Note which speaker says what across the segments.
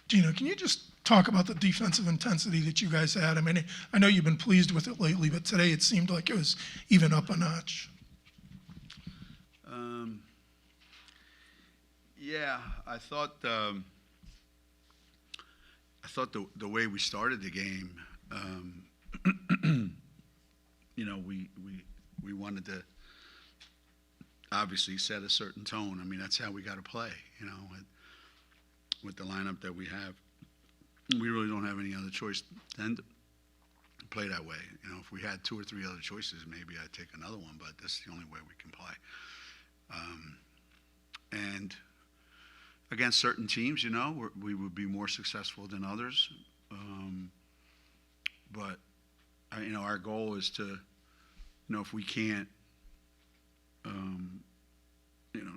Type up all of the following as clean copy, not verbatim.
Speaker 1: Geno, can you just talk about the defensive intensity that you guys had? I mean, I know you've been pleased with it lately, but today it seemed like it was even up a notch.
Speaker 2: Yeah, I thought the way we started the game, we wanted to obviously set a certain tone. I mean, that's how we got to play, with the lineup that we have. We really don't have any other choice than to play that way. If we had 2 or 3 other choices, maybe I'd take another one, but that's the only way we can play. And against certain teams, we would be more successful than others. But our goal is to, if we can't,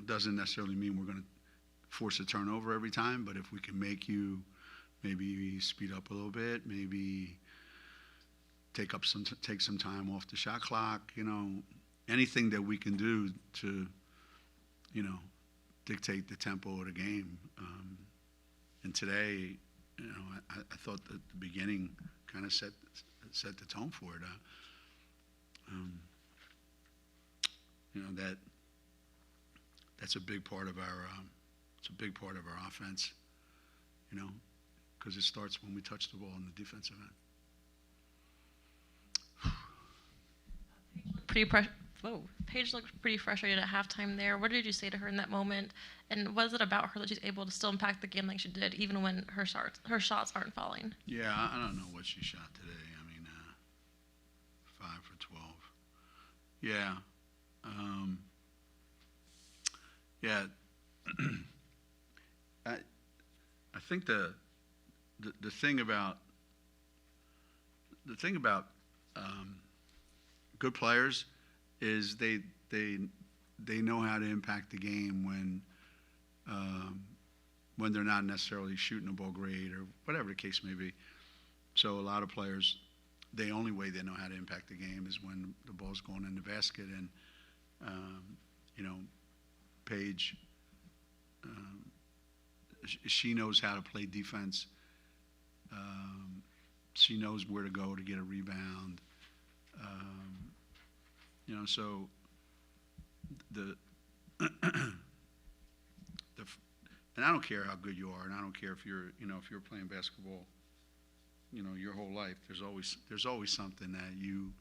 Speaker 2: doesn't necessarily mean we're going to force a turnover every time, but if we can make you maybe speed up a little bit, maybe take some time off the shot clock, anything that we can do to, dictate the tempo of the game. And today, I thought that the beginning kind of set the tone for it. That's a big part of our offense, because it starts when we touch the ball in the defensive end.
Speaker 3: Paige looked pretty frustrated at halftime there. What did you say to her in that moment? And what is it about her that she's able to still impact the game like she did, even when her shots aren't falling?
Speaker 2: Yeah, I don't know what she shot today. I mean, 5 for 12. Yeah. Yeah. I think the thing about good players is they know how to impact the game when they're not necessarily shooting the ball great or whatever the case may be. So a lot of players, the only way they know how to impact the game is when the ball's going in the basket. And Paige, she knows how to play defense. She knows where to go to get a rebound. So and I don't care how good you are, and I don't care if you're playing basketball, your whole life. There's always something that you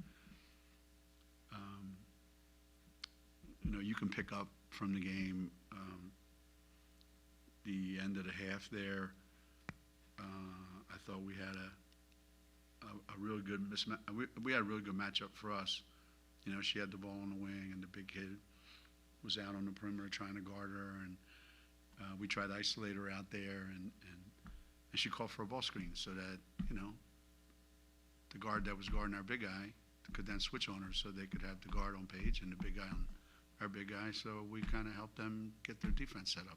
Speaker 2: can pick up from the game. The end of the half there, I thought we had a really good mismatch. We had a really good matchup for us. She had the ball on the wing, and the big kid was out on the perimeter trying to guard her, and we tried to isolate her out there, and she called for a ball screen so that the guard that was guarding our big guy could then switch on her, so they could have the guard on Paige and the big guy on our big guy. So we kind of helped them get their defense set up,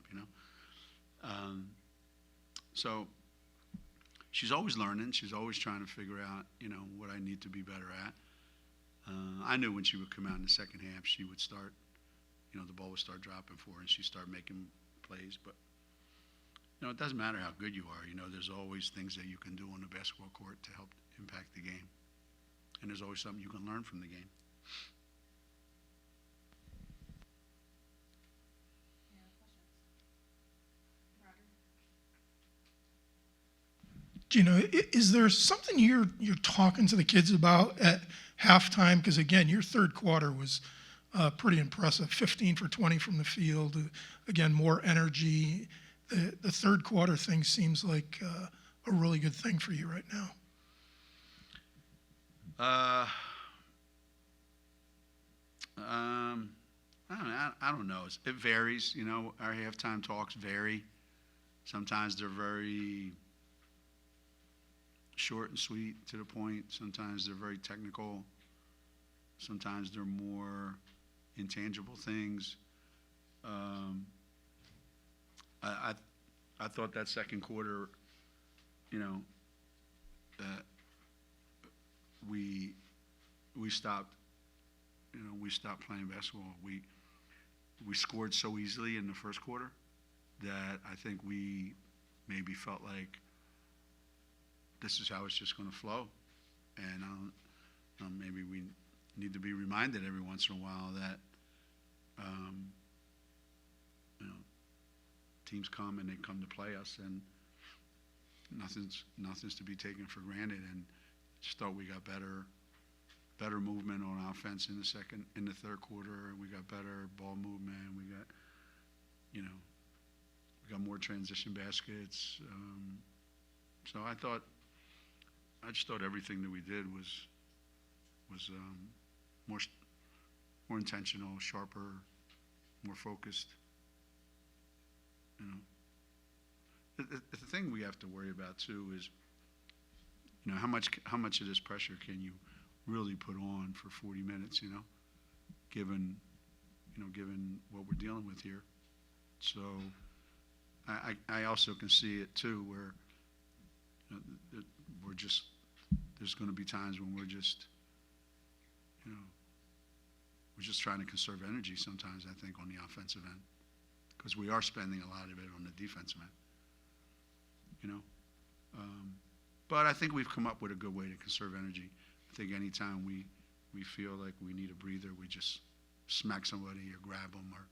Speaker 2: So she's always learning. She's always trying to figure out, what I need to be better at. I knew when she would come out in the second half, she would start, the ball would start dropping for her, and she'd start making plays. But, it doesn't matter how good you are. There's always things that you can do on the basketball court to help impact the game. And there's always something you can learn from the game.
Speaker 1: Geno, is there something you're talking to the kids about at halftime? Because again, your third quarter was pretty impressive. 15 for 20 from the field. Again, more energy. The third quarter thing seems like a really good thing for you right now.
Speaker 2: I don't know. It varies. Our halftime talks vary. Sometimes they're very short and sweet, to the point. Sometimes they're very technical. Sometimes they're more intangible things. I thought that second quarter, that we stopped. We stopped playing basketball. We scored so easily in the first quarter that I think we maybe felt like this is how it's just going to flow. And maybe we need to be reminded every once in a while that, teams come and they come to play us, and nothing's to be taken for granted. And just thought we got better movement on offense in the third quarter. We got better ball movement. We got more transition baskets. So I just thought everything that we did was more intentional, sharper, more focused. The thing we have to worry about too is, how much of this pressure can you really put on for 40 minutes? Given what we're dealing with here. So I also can see it too, where there's going to be times when we're just trying to conserve energy sometimes, I think, on the offensive end, because we are spending a lot of it on the defensive end. But I think we've come up with a good way to conserve energy. I think anytime we feel like we need a breather, we just smack somebody or grab them or,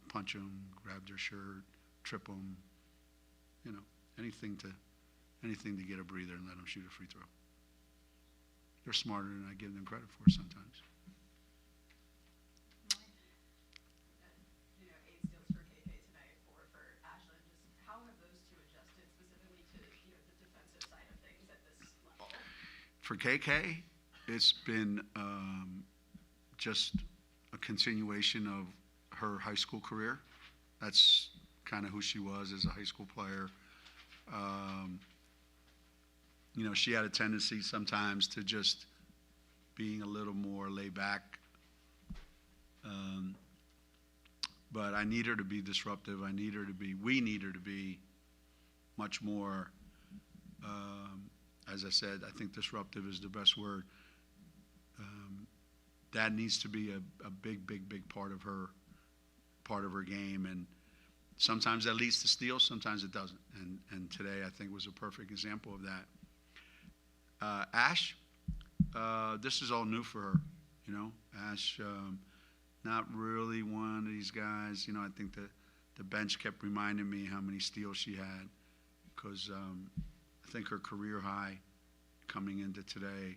Speaker 2: punch them, grab their shirt, trip them, anything to get a breather and let them shoot a free throw. They're smarter than I give them credit for sometimes.
Speaker 4: 8 steals for KK tonight, 4 for Ashlynne. Just how have those two adjusted specifically to the defensive side of things at this level?
Speaker 2: For KK, it's been just a continuation of her high school career. That's kind of who she was as a high school player. She had a tendency sometimes to just being a little more laid back. But I need her to be disruptive. We need her to be much more, as I said, I think disruptive is the best word. That needs to be a big, big, big part of her game. And sometimes that leads to steals, sometimes it doesn't. And today I think was a perfect example of that. Ash, this is all new for her, Ash, not really one of these guys. I think the bench kept reminding me how many steals she had, because I think her career high coming into today,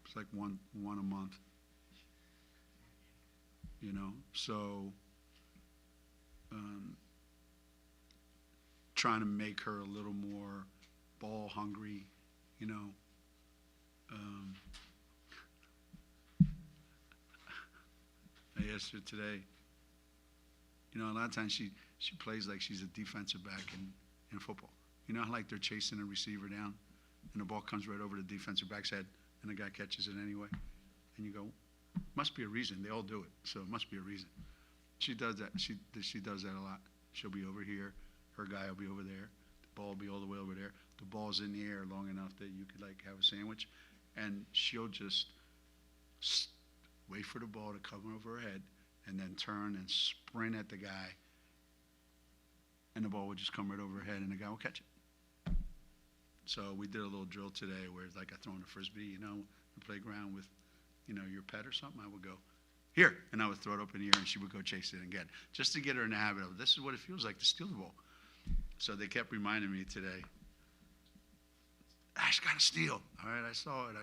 Speaker 2: it's like one a month, so trying to make her a little more ball hungry, I asked her today, a lot of times she plays like she's a defensive back in football. How like they're chasing a receiver down and the ball comes right over the defensive back's head and the guy catches it anyway. And you go, must be a reason. They all do it, so it must be a reason. She does that. She does that a lot. She'll be over here. Her guy will be over there. The ball will be all the way over there. The ball's in the air long enough that you could have a sandwich, and she'll just wait for the ball to come over her head and then turn and sprint at the guy, and the ball would just come right over her head and the guy will catch it. So we did a little drill today where it's like I throwing a frisbee, the playground with, your pet or something. I would go, here, and I would throw it up in the air and she would go chase it and get it, just to get her in the habit of, this is what it feels like to steal the ball. So they kept reminding me today, Ash got a steal. All right, I saw it.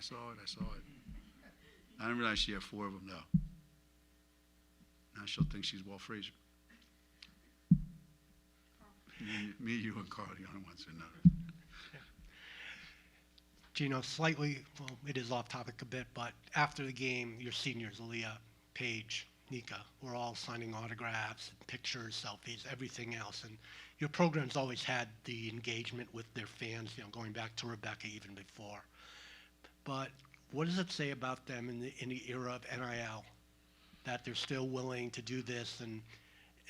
Speaker 2: I didn't realize she had 4 of them, though. Now she'll think she's Walt Frazier. Me, you, and Carl, the only ones who know.
Speaker 5: Geno, slightly, well, it is off topic a bit, but after the game, your seniors, Aaliyah, Paige, Nika, were all signing autographs, pictures, selfies, everything else. And your program's always had the engagement with their fans, going back to Rebecca even before. But what does it say about them in the era of NIL, that they're still willing to do this? And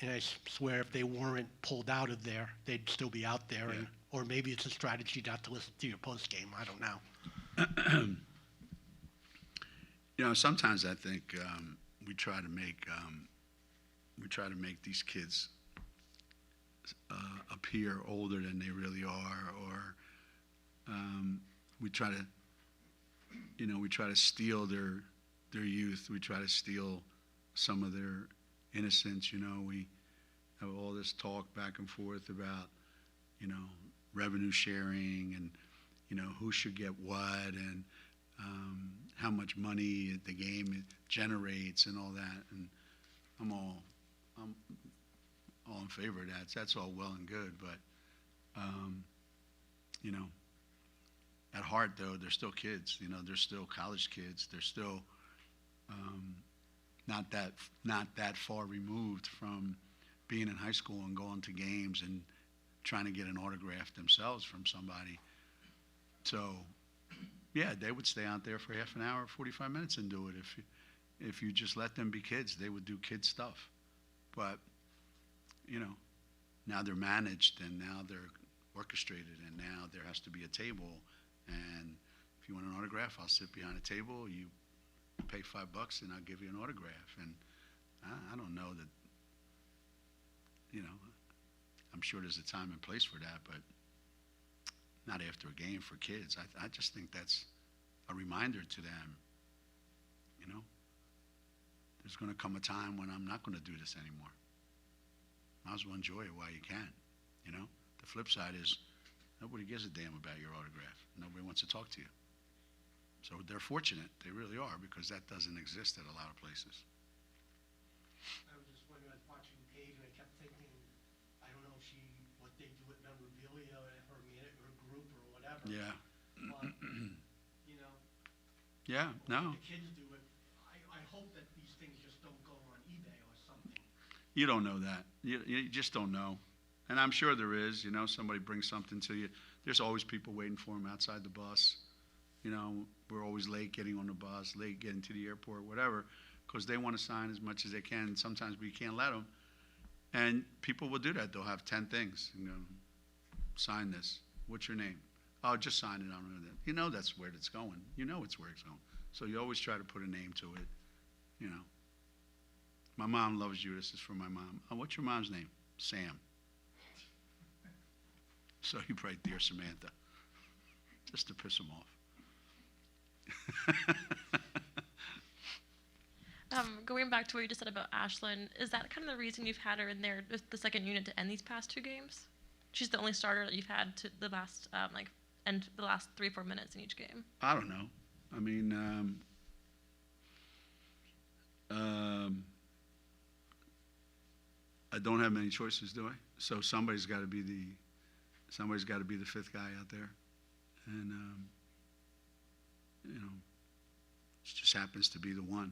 Speaker 5: I swear if they weren't pulled out of there, they'd still be out there.
Speaker 2: Yeah.
Speaker 5: Or maybe it's a strategy not to listen to your post game. I don't know.
Speaker 2: Sometimes I think we try to make these kids appear older than they really are, or we try to steal their youth. We try to steal some of their innocence. We have all this talk back and forth about, revenue sharing and, who should get what and how much money the game generates and all that. And I'm all in favor of that. That's all well and good, but at heart, though, they're still kids. They're still college kids. They're still not that far removed from being in high school and going to games and trying to get an autograph themselves from somebody. So, yeah, they would stay out there for half an hour, 45 minutes and do it. If you just let them be kids, they would do kid stuff. But, now they're managed and now they're orchestrated and now there has to be a table. And if you want an autograph, I'll sit behind a table. You pay $5 and I'll give you an autograph. And I don't know that, I'm sure there's a time and place for that, but not after a game for kids. I just think that's a reminder to them, there's going to come a time when I'm not going to do this anymore. Might as well enjoy it while you can, The flip side is nobody gives a damn about your autograph. Nobody wants to talk to you. So they're fortunate. They really are, because that doesn't exist at a lot of places.
Speaker 5: I was just wondering, I was watching Paige, and I kept thinking, I don't know what they do with memorabilia, her group, or whatever.
Speaker 2: Yeah.
Speaker 5: But,
Speaker 2: Yeah, no.
Speaker 5: the kids do it. I hope that these things just don't go on eBay or something.
Speaker 2: You don't know that. You just don't know. And I'm sure there is, somebody brings something to you. There's always people waiting for them outside the bus. We're always late getting on the bus, late getting to the airport, whatever, because they want to sign as much as they can. Sometimes we can't let them. And people will do that. They'll have 10 things. Sign this. What's your name? Oh, just sign it. I don't know that. That's where it's going. It's where it's going. So you always try to put a name to it. My mom loves you. This is for my mom. Oh, what's your mom's name? Sam. So you write, Dear Samantha, just to piss them off.
Speaker 3: Going back to what you just said about Ashlynne, is that kind of the reason you've had her in there with the second unit to end these past two games? She's the only starter that you've had to the last end the last 3-4 minutes in each game.
Speaker 2: I don't know. I mean, I don't have many choices, do I? So somebody's got to be the fifth guy out there, and it just happens to be the one.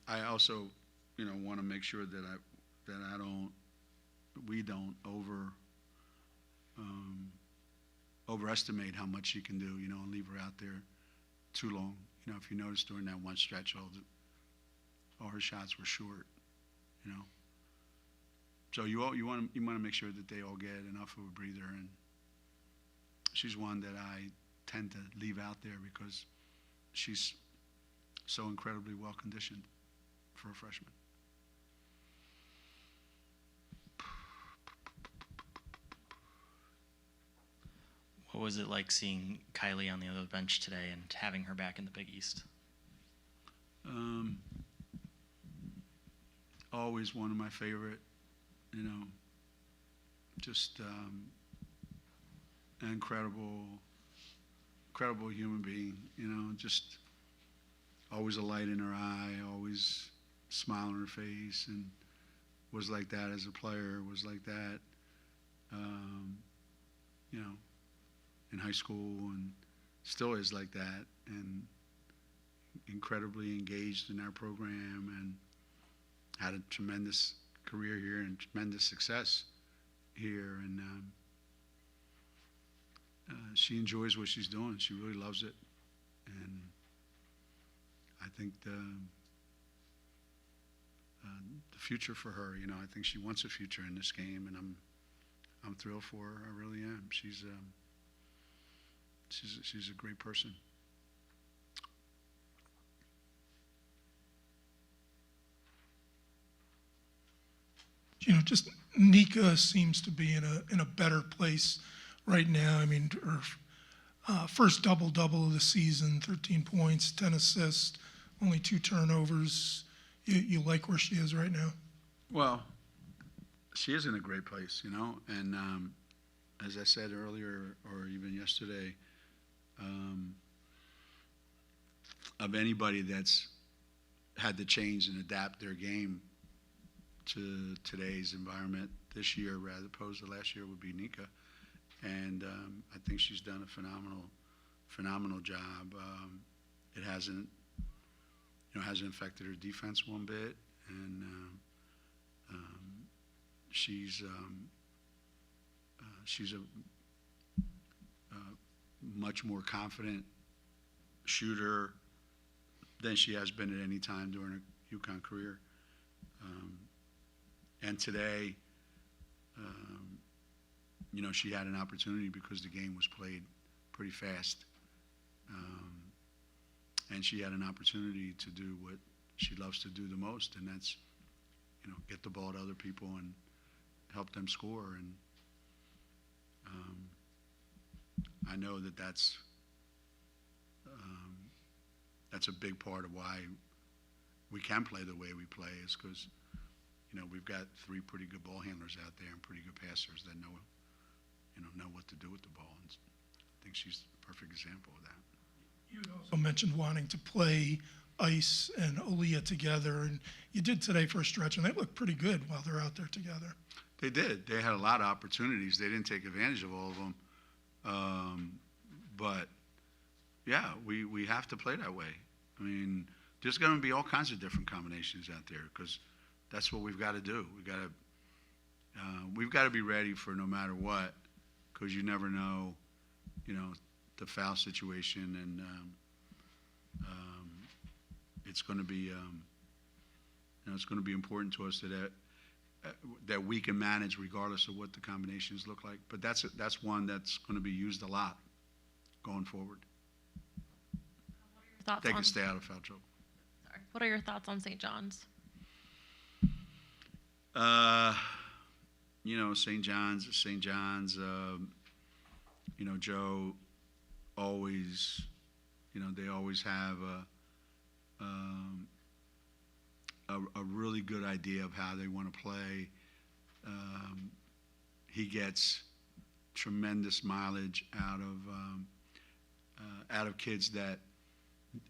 Speaker 2: I also, want to make sure that we don't overestimate how much she can do, and leave her out there too long. If you notice during that one stretch, all her shots were short. So you want to make sure that they all get enough of a breather, and she's one that I tend to leave out there because she's so incredibly well conditioned for a freshman.
Speaker 6: What was it like seeing Kylie on the other bench today and having her back in the Big East?
Speaker 2: Always one of my favorite, just an incredible human being, just always a light in her eye, always a smile on her face, and was like that as a player, was like that, in high school, and still is like that, and incredibly engaged in our program, and had a tremendous career here and tremendous success here, and she enjoys what she's doing. She really loves it, and I think the future for her, I think she wants a future in this game, and I'm thrilled for her. I really am. She's a great person.
Speaker 1: just Nika seems to be in a better place right now. I mean, her first double-double of the season, 13 points, 10 assists, only 2 turnovers. You like where she is right now?
Speaker 2: Well, she is in a great place, and as I said earlier or even yesterday, of anybody that's had to change and adapt their game to today's environment this year rather opposed to last year would be Nika. And I think she's done a phenomenal job. It hasn't affected her defense one bit, and she's a much more confident shooter than she has been at any time during her UConn career. And today, she had an opportunity because the game was played pretty fast. And she had an opportunity to do what she loves to do the most, and that's, get the ball to other people and help them score. And I know that's a big part of why we can play the way we play, is because, we've got 3 pretty good ball handlers out there and pretty good passers that know what to do with the ball. And I think she's the perfect example of that.
Speaker 1: You had also mentioned wanting to play Ice and Aaliyah together, and you did today for a stretch, and they look pretty good while they're out there together.
Speaker 2: They did. They had a lot of opportunities. They didn't take advantage of all of them. But, yeah, we have to play that way. I mean, there's going to be all kinds of different combinations out there because that's what we've got to do. We've got to be ready for no matter what, because you never know, the foul situation, and it's going to be, it's going to be important to us that we can manage regardless of what the combinations look like. But that's one that's going to be used a lot going forward.
Speaker 3: Thoughts
Speaker 2: They
Speaker 3: on,
Speaker 2: can stay out of foul trouble.
Speaker 3: sorry. What are your thoughts on St. John's?
Speaker 2: St. John's is St. John's. Joe always, they always have a really good idea of how they want to play. He gets tremendous mileage out of kids that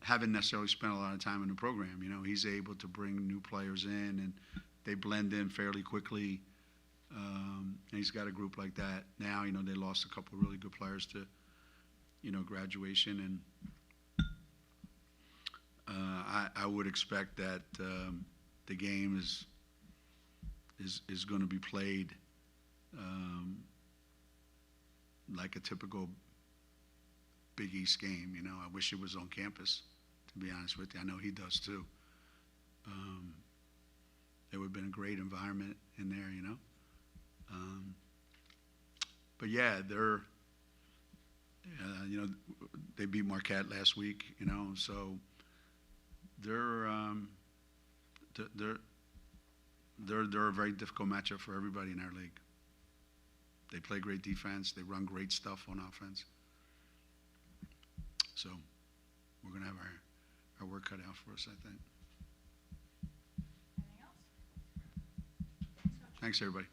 Speaker 2: haven't necessarily spent a lot of time in the program. He's able to bring new players in, and they blend in fairly quickly. And he's got a group like that now. They lost a couple of really good players to, graduation, and I would expect that the game is going to be played like a typical Big East game. I wish it was on campus, to be honest with you. I know he does too. It would have been a great environment in there, But yeah, they're, they beat Marquette last week, so they're a very difficult matchup for everybody in our league. They play great defense. They run great stuff on offense. So we're going to have our work cut out for us, I think.
Speaker 4: Anything else?
Speaker 2: Thanks, everybody.